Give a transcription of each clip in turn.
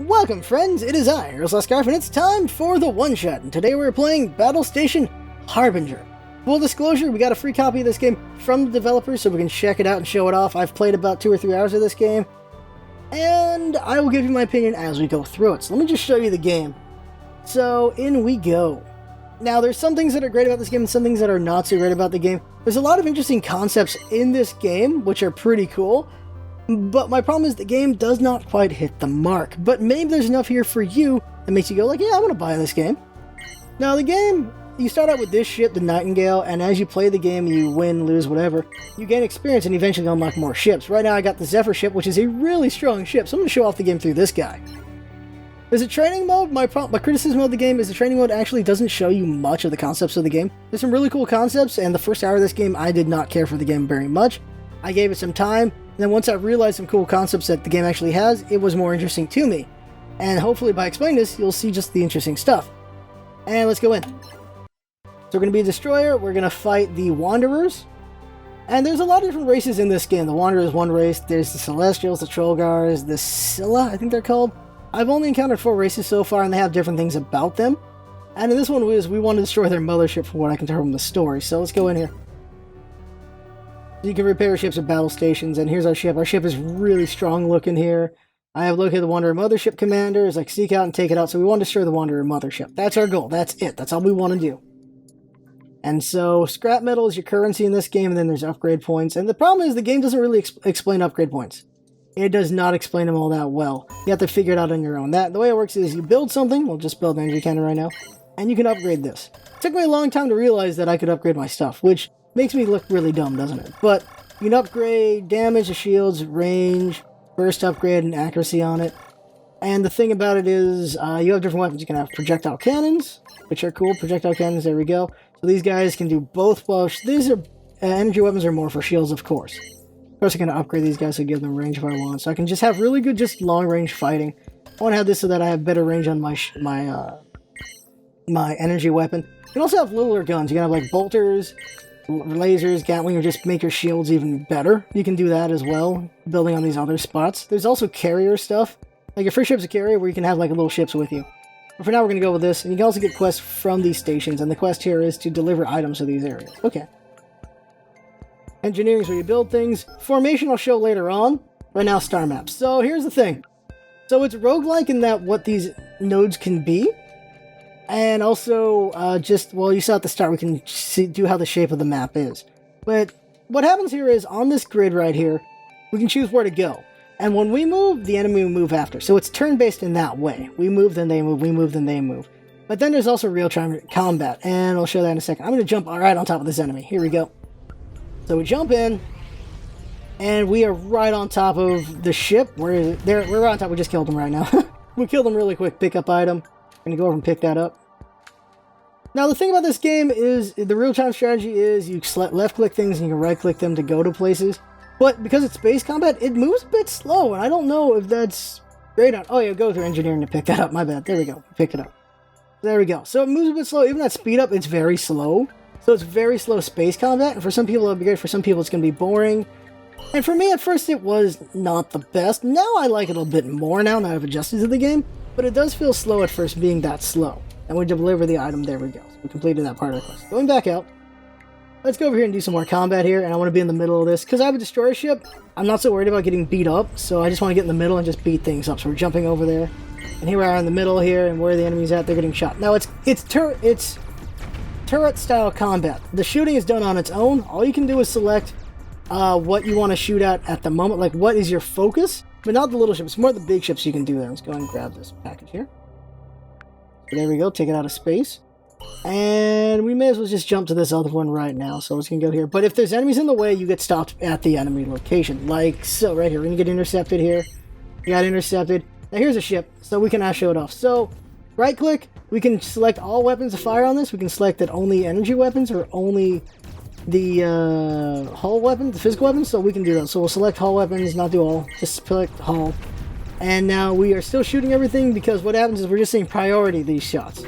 Welcome friends, it is I, LostScarf, and it's time for the one-shot, and today we're playing Battlestation Harbinger. Full disclosure, we got a free copy of this game from the developers so we can check it out and show it off. I've played about 2 or 3 hours of this game, and I will give you my opinion as we go through it. So let me just show you the game. So, in we go. Now, there's some things that are great about this game and some things that are not so great about the game. There's a lot of interesting concepts in this game, which are pretty cool. But my problem is the game does not quite hit the mark. But maybe there's enough here for you that makes you go like, yeah, I want to buy this game. Now the game, you start out with this ship, the Nightingale, and as you play the game, you win, lose, whatever, you gain experience and eventually unlock more ships. Right now I got the Zephyr ship, which is a really strong ship, so I'm going to show off the game through this guy. There's a training mode. My criticism of the game is the training mode actually doesn't show you much of the concepts of the game. There's some really cool concepts, and the first hour of this game, I did not care for the game very much. I gave it some time. And then once I realized some cool concepts that the game actually has, it was more interesting to me. And hopefully by explaining this, you'll see just the interesting stuff. And let's go in. So we're going to be a destroyer, we're going to fight the Wanderers. And there's a lot of different races in this game. The Wanderers is one race, there's the Celestials, the Trollgars, the Scylla, I think they're called. I've only encountered 4 races so far, and they have different things about them. And in this one, we want to destroy their mothership from what I can tell from the story. So let's go in here. You can repair ships at battle stations, and here's our ship. Our ship is really strong looking here. I have located the Wanderer Mothership Commander, is like seek out and take it out, so we want to destroy the Wanderer Mothership. That's our goal, that's it, that's all we want to do. And so, scrap metal is your currency in this game, and then there's upgrade points, and the problem is the game doesn't really explain upgrade points. It does not explain them all that well. You have to figure it out on your own. The way it works is you build something, we'll just build an energy cannon right now, and you can upgrade this. It took me a long time to realize that I could upgrade my stuff, which makes me look really dumb, doesn't it? But you can upgrade damage, shields, range, burst upgrade, and accuracy on it. And the thing about it is, you have different weapons. You can have projectile cannons, which are cool. Projectile cannons, there we go. So these guys can do both. Well, these are energy weapons are more for shields, of course. Of course, I'm going to upgrade these guys to give them range if I want. So I can just have really good, just long-range fighting. I want to have this so that I have better range on my energy weapon. You can also have littler guns. You can have, like, bolters, lasers, Gatling, or just make your shields even better. You can do that as well, building on these other spots. There's also carrier stuff. Like your first ship's a carrier where you can have like little ships with you. But for now we're going to go with this, and you can also get quests from these stations, and the quest here is to deliver items to these areas. Okay. Engineering is where you build things. Formation I'll show later on. Right now, star maps. So here's the thing. So it's roguelike in that what these nodes can be. And also, you saw at the start, we can do how the shape of the map is. But what happens here is, on this grid right here, we can choose where to go. And when we move, the enemy will move after. So it's turn-based in that way. We move, then they move, we move, then they move. But then there's also real-time combat, and I'll show that in a second. I'm going to jump right on top of this enemy. Here we go. So we jump in, and we are right on top of the ship. We're on top. We just killed them right now. We killed them really quick. Pick up item. I'm going to go over and pick that up. Now, the thing about this game is, the real-time strategy is you left-click things and you can right-click them to go to places. But because it's space combat, it moves a bit slow, and I don't know if that's great on... Oh, yeah, go through engineering to pick that up. My bad. There we go. Picked it up. There we go. So it moves a bit slow. Even that speed up, it's very slow. So it's very slow space combat, and for some people it'll be great. For some people it's going to be boring. And for me, at first, it was not the best. Now I like it a little bit more now that I've adjusted to the game. But it does feel slow at first, being that slow. And we deliver the item, there we go. So we completed that part of the quest. Going back out. Let's go over here and do some more combat here, and I want to be in the middle of this. Because I have a destroyer ship, I'm not so worried about getting beat up, so I just want to get in the middle and just beat things up. So we're jumping over there. And here we are in the middle here, and where the enemy's at, they're getting shot. Now it's turret-style combat. The shooting is done on its own. All you can do is select what you want to shoot at the moment. Like, what is your focus? But not the little ships, more the big ships you can do there. Let's go ahead and grab this package here. There we go, take it out of space. And we may as well just jump to this other one right now, so let's gonna go here. But if there's enemies in the way, you get stopped at the enemy location. Like so, right here. We're gonna get intercepted here. We got intercepted. Now here's a ship, so we can now show it off. So, right click, we can select all weapons to fire on this. We can select that only energy weapons or only the hull weapons, the physical weapons, so we can do that. So we'll select hull weapons, not do all, just select hull. And now we are still shooting everything because what happens is we're just saying priority these shots.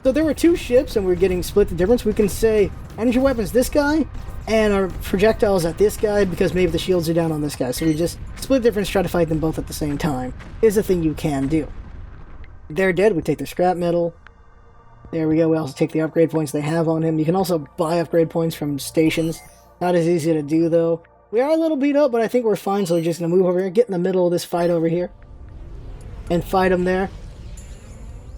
So there were 2 ships and we're getting split the difference. We can say energy weapons this guy and our projectiles at this guy because maybe the shields are down on this guy. So we just split the difference, try to fight them both at the same time. Is a thing you can do. They're dead. We take the scrap metal. There we go. We also take the upgrade points they have on him. You can also buy upgrade points from stations. Not as easy to do, though. We are a little beat up, but I think we're fine, so we're just going to move over here, get in the middle of this fight over here, and fight them there.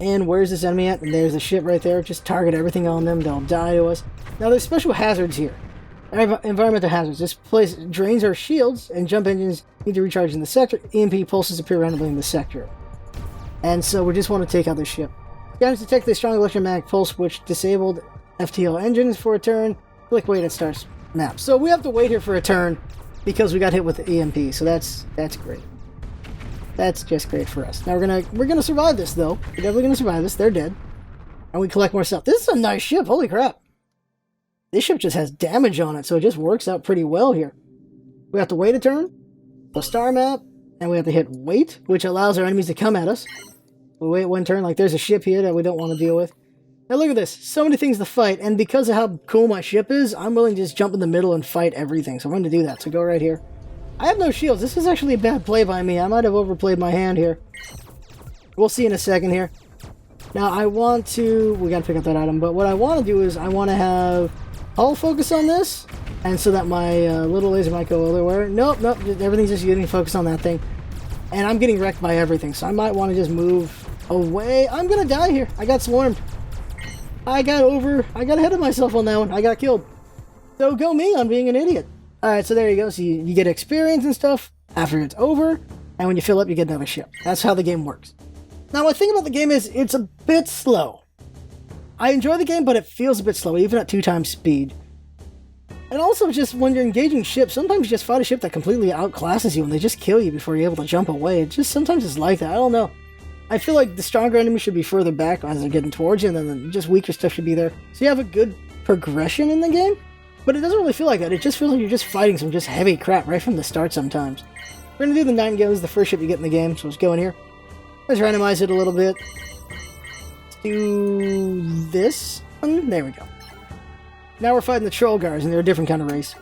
And where's this enemy at? And there's the ship right there. Just target everything on them. They'll die to us. Now, there's special hazards here. Environmental hazards. This place drains our shields, and jump engines need to recharge in the sector. EMP pulses appear randomly in the sector. And so we just want to take out this ship. Scanners detect the strong electromagnetic pulse, which disabled FTL engines for a turn. Click wait, it starts map. So we have to wait here for a turn because we got hit with the EMP. So that's great. That's just great for us. Now we're gonna survive this though. We're definitely gonna survive this. They're dead, and we collect more stuff. This is a nice ship. Holy crap! This ship just has damage on it, so it just works out pretty well here. We have to wait a turn, the star map, and we have to hit wait, which allows our enemies to come at us. We wait one turn. Like there's a ship here that we don't want to deal with. Now look at this. So many things to fight, and because of how cool my ship is, I'm willing to just jump in the middle and fight everything. So I'm going to do that. So go right here. I have no shields. This is actually a bad play by me. I might have overplayed my hand here. We'll see in a second here. Now I want to... We got to pick up that item. But what I want to do is I want to have hull focus on this. And so that my little laser might go everywhere. Nope. Everything's just getting focused on that thing. And I'm getting wrecked by everything. So I might want to just move away. I'm going to die here. I got swarmed. I got ahead of myself on that one. I got killed. So go me on being an idiot. Alright, so there you go. So you get experience and stuff after it's over, and when you fill up, you get another ship. That's how the game works. Now, my thing about the game is it's a bit slow. I enjoy the game, but it feels a bit slow, even at 2x speed. And also, just when you're engaging ships, sometimes you just fight a ship that completely outclasses you, and they just kill you before you're able to jump away. It just sometimes it's like that. I don't know. I feel like the stronger enemies should be further back as they're getting towards you, and then just weaker stuff should be there. So you have a good progression in the game. But it doesn't really feel like that. It just feels like you're just fighting some just heavy crap right from the start sometimes. We're going to do the Nightingale. This is the first ship you get in the game, so let's go in here. Let's randomize it a little bit. Let's do this one. There we go. Now we're fighting the Troll Guards, and they're a different kind of race.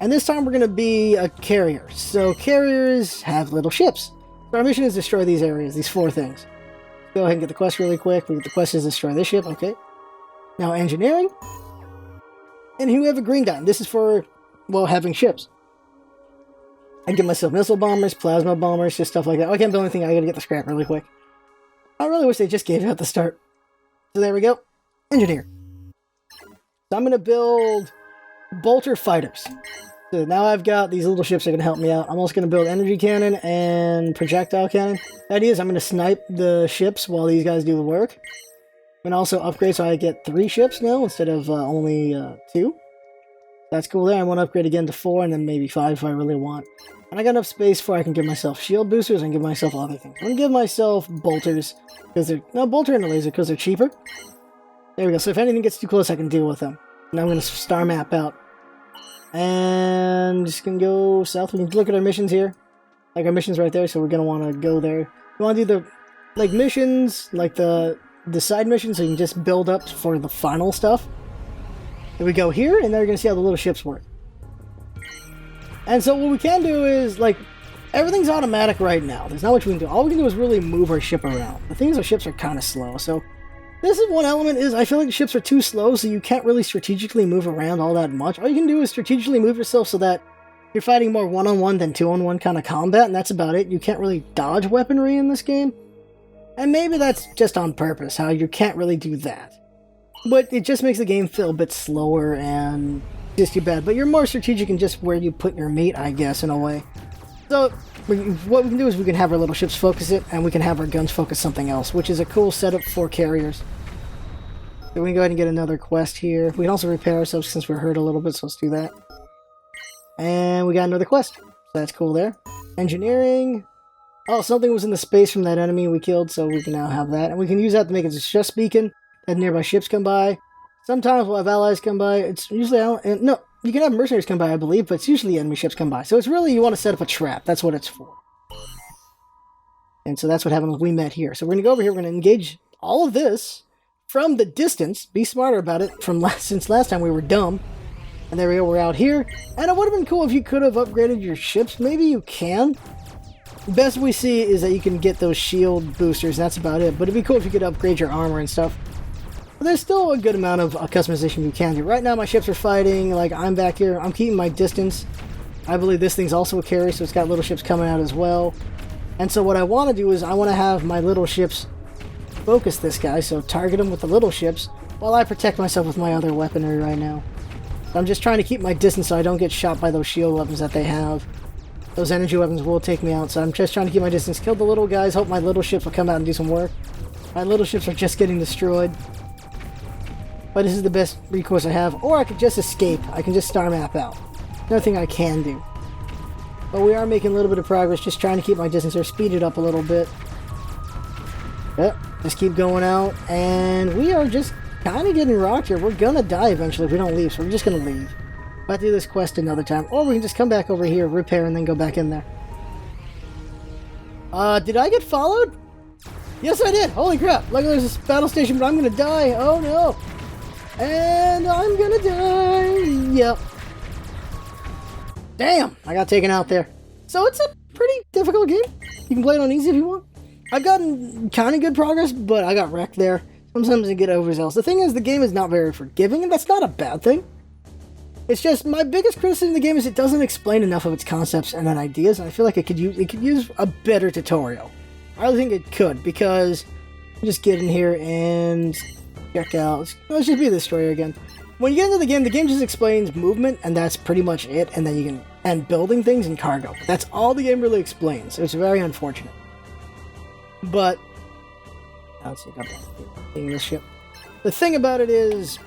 And this time we're going to be a carrier. So carriers have little ships. So our mission is destroy these areas, these 4 things. Go ahead and get the quest really quick. We get the quest is destroy this ship, okay. Now engineering. And here we have a green dot. This is for, well, having ships. I get myself missile bombers, plasma bombers, just stuff like that. Oh, I can't build anything. I gotta get the scrap really quick. I really wish they just gave it at the start. So there we go. Engineer. So I'm gonna build bolter fighters. So now I've got these little ships that can help me out. I'm also gonna build energy cannon and projectile cannon. The idea is I'm gonna snipe the ships while these guys do the work. And also upgrade so I get 3 ships now instead of only 2. That's cool there. I want to upgrade again to 4 and then maybe 5 if I really want. And I got enough space for I can give myself shield boosters and give myself other things. I'm going to give myself bolters because they're... No, bolter and a laser because they're cheaper. There we go. So if anything gets too close, I can deal with them. Now I'm going to star map out. And just going to go south. We can look at our missions here. Like our missions right there. So we're going to want to go there. We want to do the like missions, like the side mission, so you can just build up for the final stuff. Then we go here, and then we're going to see how the little ships work. And so what we can do is, like, everything's automatic right now. There's not much we can do. All we can do is really move our ship around. The thing is, our ships are kind of slow, so this is one element is I feel like the ships are too slow, so you can't really strategically move around all that much. All you can do is strategically move yourself so that you're fighting more one-on-one than two-on-one kind of combat, and that's about it. You can't really dodge weaponry in this game. And maybe that's just on purpose, how you can't really do that. But it just makes the game feel a bit slower and just too bad. But you're more strategic in just where you put your meat, I guess, in a way. So what we can do is we can have our little ships focus it, and we can have our guns focus something else, which is a cool setup for carriers. So we can go ahead and get another quest here. We can also repair ourselves since we're hurt a little bit, so let's do that. And we got another quest. So that's cool there. Engineering. Oh, something was in the space from that enemy we killed, so we can now have that. And we can use that to make a distress beacon that nearby ships come by. Sometimes we'll have allies come by. It's usually... No, you can have mercenaries come by, I believe, but it's usually enemy ships come by. So it's really, you want to set up a trap. That's what it's for. And so that's what happened when we met here. So we're going to go over here. We're going to engage all of this from the distance. Be smarter about it. Since last time we were dumb. And there we go. We're out here. And it would have been cool if you could have upgraded your ships. Maybe you can. Best we see is that you can get those shield boosters, and that's about it. But it'd be cool if you could upgrade your armor and stuff. But there's still a good amount of customization you can do. Right now my ships are fighting, like I'm back here, I'm keeping my distance. I believe this thing's also a carry, so it's got little ships coming out as well. And so what I want to do is I want to have my little ships focus this guy, so target him with the little ships, while I protect myself with my other weaponry right now. I'm just trying to keep my distance so I don't get shot by those shield weapons that they have. Those energy weapons will take me out, so I'm just trying to keep my distance. Kill the little guys, hope my little ships will come out and do some work. My little ships are just getting destroyed. But this is the best recourse I have. Or I could just escape. I can just star map out. Another thing I can do. But we are making a little bit of progress, just trying to keep my distance or speed it up a little bit. Yep, just keep going out. And we are just kind of getting rocked here. We're gonna die eventually if we don't leave, so we're just gonna leave. Might do this quest another time. Or we can just come back over here, repair, and then go back in there. Did I get followed? Yes, I did! Holy crap! Look, there's this battle station, but I'm gonna die! Oh no! And I'm gonna die! Yep. Damn! I got taken out there. So it's a pretty difficult game. You can play it on easy if you want. I've gotten kind of good progress, but I got wrecked there. Sometimes I get overzealous. The thing is, the game is not very forgiving, and that's not a bad thing. It's just, my biggest criticism of the game is it doesn't explain enough of its concepts and ideas, and I feel like it could use a better tutorial. I really think it could, because just get in here and check out. Let's just be the destroyer again. When you get into the game just explains movement, and that's pretty much it, and then you can, and building things and cargo. That's all the game really explains. It's very unfortunate. But, let's see, I'm this ship. The thing about it is,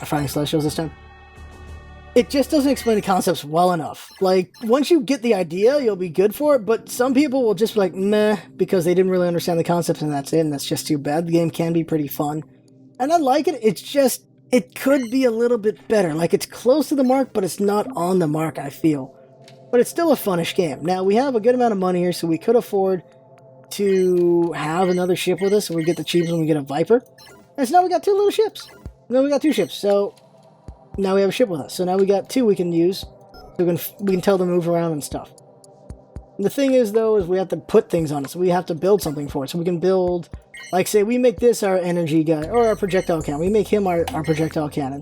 I'm finding slideshows this time. It just doesn't explain the concepts well enough. Like, once you get the idea, you'll be good for it, but some people will just be like, meh, because they didn't really understand the concepts, and that's it, and that's just too bad. The game can be pretty fun. And I like it, it's just, it could be a little bit better. Like, it's close to the mark, but it's not on the mark, I feel. But it's still a funnish game. Now, we have a good amount of money here, so we could afford to have another ship with us, so we get the cheapest when we get a Viper. And so now we got two little ships. No, we got two ships, so now we have a ship with us. So now we got two we can use. So we can tell them to move around and stuff. And the thing is, though, is we have to put things on it, so we have to build something for it. So we can build, like, say, we make this our energy guy, or our projectile cannon. We make him our projectile cannon.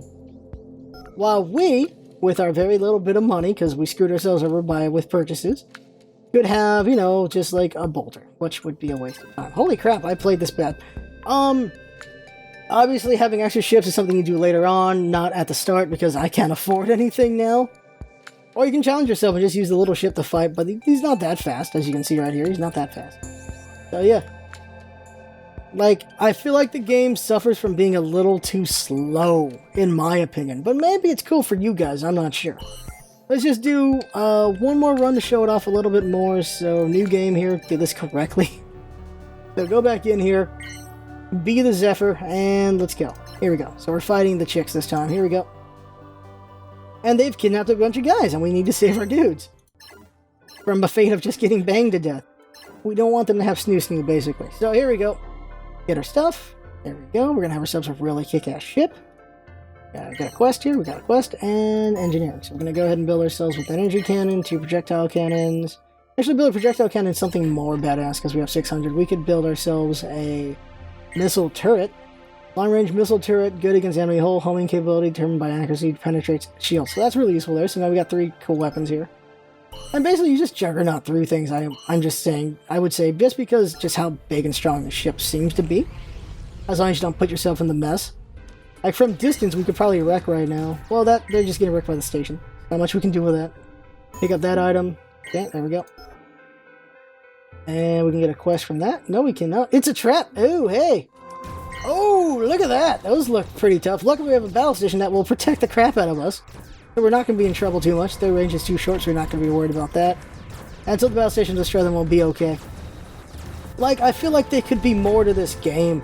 While we, with our very little bit of money, because we screwed ourselves over with purchases, could have, you know, just like a bolter, which would be a waste of time. Holy crap, I played this bad. Obviously having extra ships is something you do later on, not at the start, because I can't afford anything now. Or you can challenge yourself and just use the little ship to fight, but he's not that fast, as you can see right here. He's not that fast. So yeah. Like, I feel like the game suffers from being a little too slow, in my opinion. But maybe it's cool for you guys, I'm not sure. Let's just do one more run to show it off a little bit more. So, new game here, do this correctly. So go back in here, be the Zephyr, and let's go. Here we go. So we're fighting the chicks this time. Here we go. And they've kidnapped a bunch of guys, and we need to save our dudes from the fate of just getting banged to death. We don't want them to have snoo-snoo, basically. So here we go. Get our stuff. There we go. We're going to have ourselves a really kick-ass ship. Got a quest here. We got a quest and engineering. So we're going to go ahead and build ourselves with an energy cannon, 2 projectile cannons. Actually, build a projectile cannon something more badass because we have 600. We could build ourselves a missile turret. Long-range missile turret, good against enemy hull, homing capability, determined by accuracy, penetrates shields. So that's really useful there. So now we got 3 cool weapons here. And basically, you just juggernaut through things. I'm just saying, I would say, just because just how big and strong the ship seems to be, as long as you don't put yourself in the mess. Like, from distance, we could probably wreck right now. Well, they're just getting wrecked by the station. Not much we can do with that. Pick up that item. Okay, there we go. And we can get a quest from that. No, we cannot. It's a trap! Oh, hey! Oh, look at that! Those look pretty tough. Luckily, we have a battle station that will protect the crap out of us. So we're not going to be in trouble too much. Their range is too short, so we're not going to be worried about that. And until the battle station destroys them, we'll be okay. Like, I feel like there could be more to this game.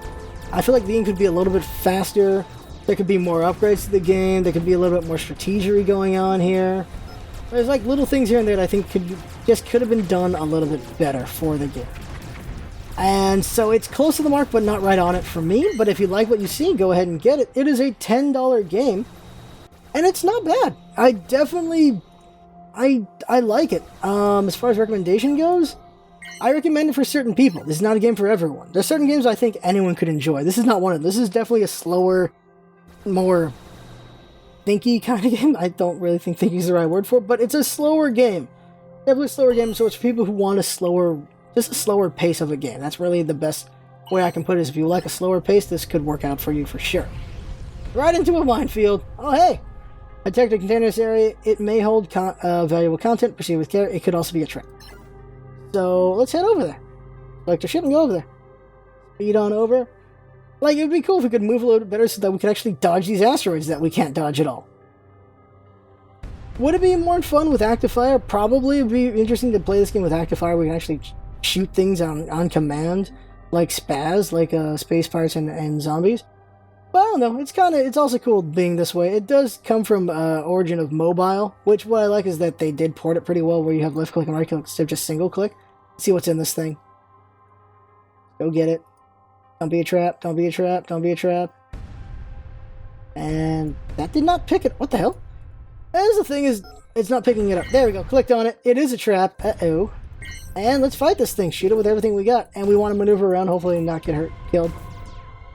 I feel like the game could be a little bit faster. There could be more upgrades to the game. There could be a little bit more strategery going on here. There's like little things here and there that I think could have been done a little bit better for the game. And so it's close to the mark, but not right on it for me. But if you like what you see, go ahead and get it. It is a $10 game. And it's not bad. I definitely... I like it. As far as recommendation goes, I recommend it for certain people. This is not a game for everyone. There's certain games I think anyone could enjoy. This is not one of them. This is definitely a slower, more thinky kind of game. I don't really think thinky is the right word for it, but it's a slower game. Definitely a slower game, so it's for people who want just a slower pace of a game. That's really the best way I can put it, is if you like a slower pace, this could work out for you for sure. Right into a minefield. Oh, hey! I detect a container in this area. It may hold valuable content. Proceed with care. It could also be a trap. So, let's head over there. Select your ship and go over there. Speed on over. Like, it would be cool if we could move a little bit better so that we could actually dodge these asteroids that we can't dodge at all. Would it be more fun with active fire? Probably. It would be interesting to play this game with active fire. We can actually shoot things on command, like spaz, like space pirates and zombies. But I don't know. It's also cool being this way. It does come from origin of mobile, which what I like is that they did port it pretty well, where you have left click and right click instead of just single click. See what's in this thing. Go get it. Don't be a trap. Don't be a trap. Don't be a trap. And that did not pick it. What the hell? As the thing is, it's not picking it up. There we go. Clicked on it. It is a trap. Uh-oh. And let's fight this thing. Shoot it with everything we got. And we want to maneuver around, hopefully not get killed.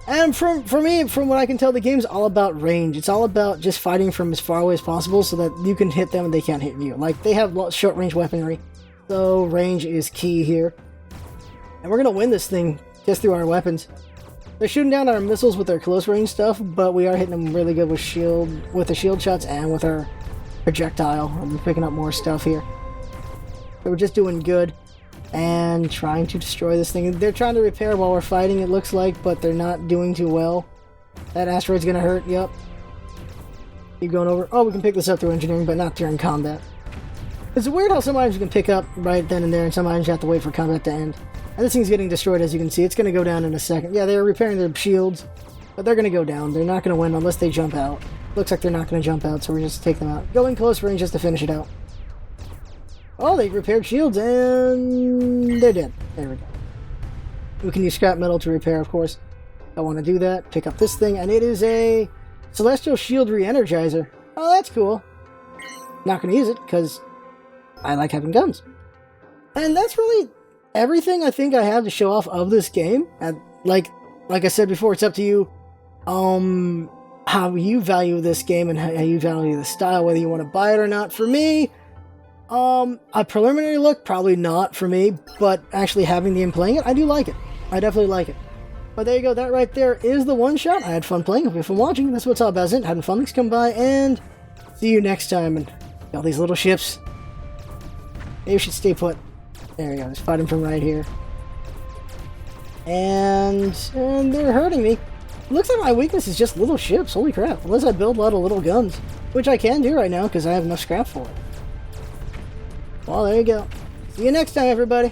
And for me, from what I can tell, the game's all about range. It's all about just fighting from as far away as possible so that you can hit them and they can't hit you. Like, they have short-range weaponry, so range is key here. And we're going to win this thing just through our weapons. They're shooting down our missiles with their close-range stuff, but we are hitting them really good with the shield shots and with our projectile. I'm picking up more stuff here. So we're just doing good. And trying to destroy this thing. They're trying to repair while we're fighting, it looks like, but they're not doing too well. That asteroid's gonna hurt, yep. Keep going over. Oh, we can pick this up through engineering, but not during combat. It's weird how some items you can pick up right then and there, and some items you have to wait for combat to end. And this thing's getting destroyed, as you can see. It's gonna go down in a second. Yeah, they're repairing their shields, but they're gonna go down. They're not gonna win unless they jump out. Looks like they're not gonna jump out, so we're just taking them out. Go in close range just to finish it out. Oh, they repaired shields, and they're dead. There we go. We can use scrap metal to repair, of course. I want to do that. Pick up this thing, and it is a Celestial Shield Re-Energizer. Oh, that's cool. Not going to use it, because I like having guns. And that's really everything I think I have to show off of this game. And like I said before, it's up to you how you value this game and how you value the style, whether you want to buy it or not. For me, a preliminary look, probably not for me, but actually having the game playing it, I do like it. I definitely like it. But there you go, that right there is the one-shot. I had fun playing. Hope you have fun watching. That's what's up, as it. Having fun. Thanks, come by, and see you next time. And all these little ships. Maybe we should stay put. There we go, just fighting from right here. And they're hurting me. Looks like my weakness is just little ships. Holy crap. Unless I build a lot of little guns. Which I can do right now, because I have enough scrap for it. Well, there you go. See you next time, everybody.